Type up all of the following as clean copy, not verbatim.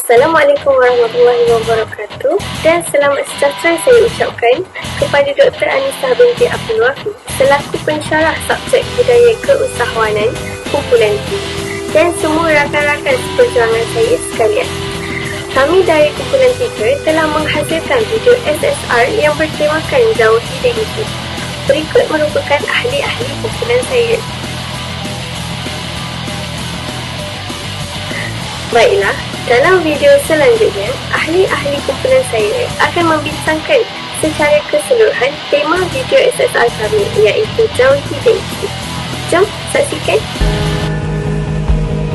Assalamualaikum warahmatullahi wabarakatuh dan selamat sejahtera saya ucapkan kepada Dr. Anissa binti Abdul Wahid selaku pensyarah subjek budaya keusahawanan kumpulan T dan semua rakan-rakan seperjuangan saya sekalian. Kami dari kumpulan 3 telah menghasilkan video SSR yang bertemakan Jauhi Dengki. Berikut merupakan ahli-ahli kumpulan saya. Baiklah, dalam video selanjutnya, ahli-ahli kumpulan saya akan membincangkan secara keseluruhan tema video SSR kami iaitu Jauhi Dengki. Jom saksikan.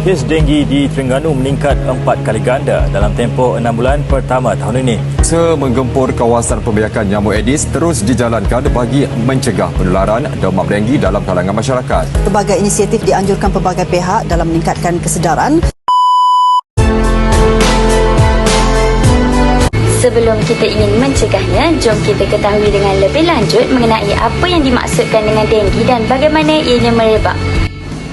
Kes denggi di Terengganu meningkat 4 kali ganda dalam tempoh 6 bulan pertama tahun ini. Usaha menggempur kawasan pembiakan nyamuk Aedes terus dijalankan bagi mencegah penularan demam denggi dalam kalangan masyarakat. Pelbagai inisiatif dianjurkan pelbagai pihak dalam meningkatkan kesedaran. Sebelum kita ingin mencegahnya, jom kita ketahui dengan lebih lanjut mengenai apa yang dimaksudkan dengan denggi dan bagaimana ianya merebak.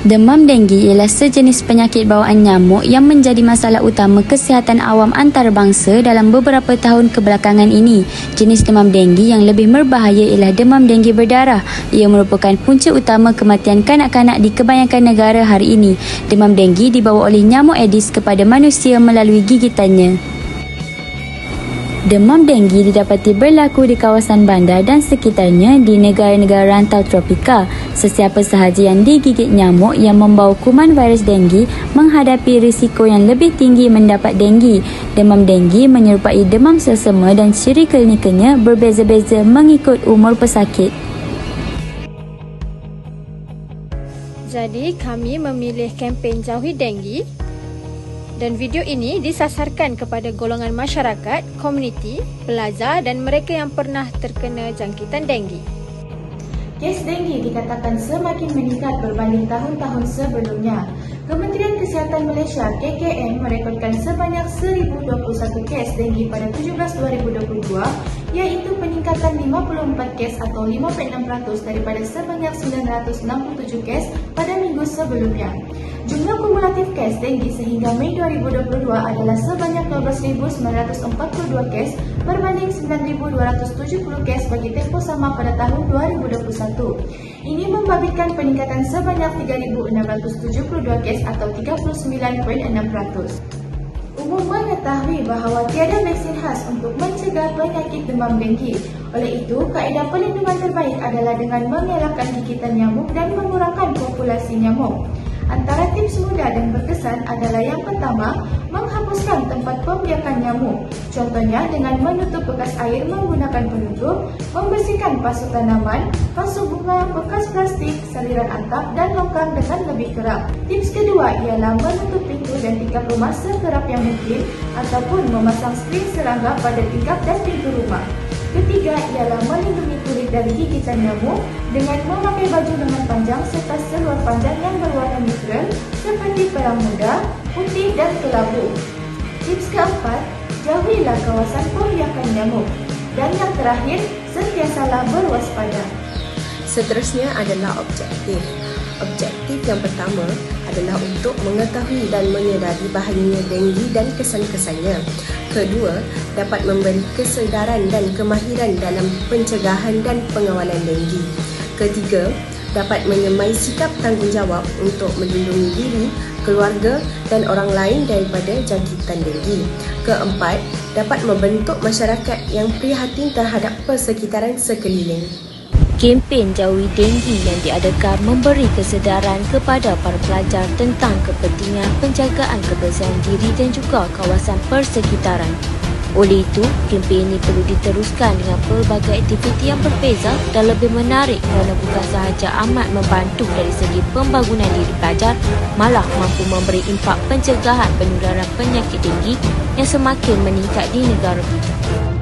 Demam denggi ialah sejenis penyakit bawaan nyamuk yang menjadi masalah utama kesihatan awam antarabangsa dalam beberapa tahun kebelakangan ini. Jenis demam denggi yang lebih berbahaya ialah demam denggi berdarah. Ia merupakan punca utama kematian kanak-kanak di kebanyakan negara hari ini. Demam denggi dibawa oleh nyamuk Aedes kepada manusia melalui gigitannya. Demam denggi didapati berlaku di kawasan bandar dan sekitarnya di negara-negara rantau tropika. Sesiapa sahaja yang digigit nyamuk yang membawa kuman virus denggi menghadapi risiko yang lebih tinggi mendapat denggi. Demam denggi menyerupai demam selsema dan ciri kliniknya berbeza-beza mengikut umur pesakit. Jadi kami memilih kempen Jauhi Denggi. Dan video ini disasarkan kepada golongan masyarakat, komuniti, pelajar dan mereka yang pernah terkena jangkitan denggi. Kes denggi dikatakan semakin meningkat berbanding tahun-tahun sebelumnya. Kementerian Kesihatan Malaysia KKM merekodkan sebanyak 1,021 kes denggi pada 17/2022 iaitu peningkatan 54 kes atau 56% daripada sebanyak 967 kes pada minggu sebelumnya. Jumlah kumulatif kes denggi sehingga Mei 2022 adalah sebanyak 12,942 kes berbanding 9,270 kes bagi tempoh sama pada tahun 2021. Ini membabitkan peningkatan sebanyak 3,672 kes atau 39,6%. Umum mengetahui bahawa tiada vaksin khas untuk mencegah penyakit demam denggi. Oleh itu, kaedah perlindungan terbaik adalah dengan mengelakkan gigitan nyamuk dan mengurangkan populasi nyamuk. Antara tips mudah dan berkesan adalah yang pertama, menghapuskan tempat pembiakan nyamuk. Contohnya dengan menutup bekas air menggunakan penutup, membersihkan pasu tanaman, pasu bunga, bekas plastik, saliran atap dan longkang dengan lebih kerap. Tips kedua ialah menutup pintu dan tingkap rumah sekerap yang mungkin ataupun memasang skrin serangga pada tingkap dan pintu rumah. Ketiga ialah melindungi kulit dari gigitan nyamuk dengan memakai baju lengan panjang serta seluar panjang yang berwarna neutral seperti perang muda, putih dan kelabu. Tips keempat, jauhilah kawasan pembiakan nyamuk. Dan yang terakhir, sentiasalah berwaspada. Seterusnya adalah objektif. Objektif yang pertama adalah untuk mengetahui dan menyedari bahayanya denggi dan kesan-kesannya. Kedua, dapat memberi kesedaran dan kemahiran dalam pencegahan dan pengawalan denggi. Ketiga, dapat menyemai sikap tanggungjawab untuk melindungi diri, keluarga dan orang lain daripada jangkitan denggi. Keempat, dapat membentuk masyarakat yang prihatin terhadap persekitaran sekeliling. Kempen Jauhi Denggi yang diadakan memberi kesedaran kepada para pelajar tentang kepentingan penjagaan kebersihan diri dan juga kawasan persekitaran. Oleh itu, kempen ini perlu diteruskan dengan pelbagai aktiviti yang berbeza dan lebih menarik kerana bukan sahaja amat membantu dari segi pembangunan diri pelajar, malah mampu memberi impak pencegahan penularan penyakit denggi yang semakin meningkat di negara kita.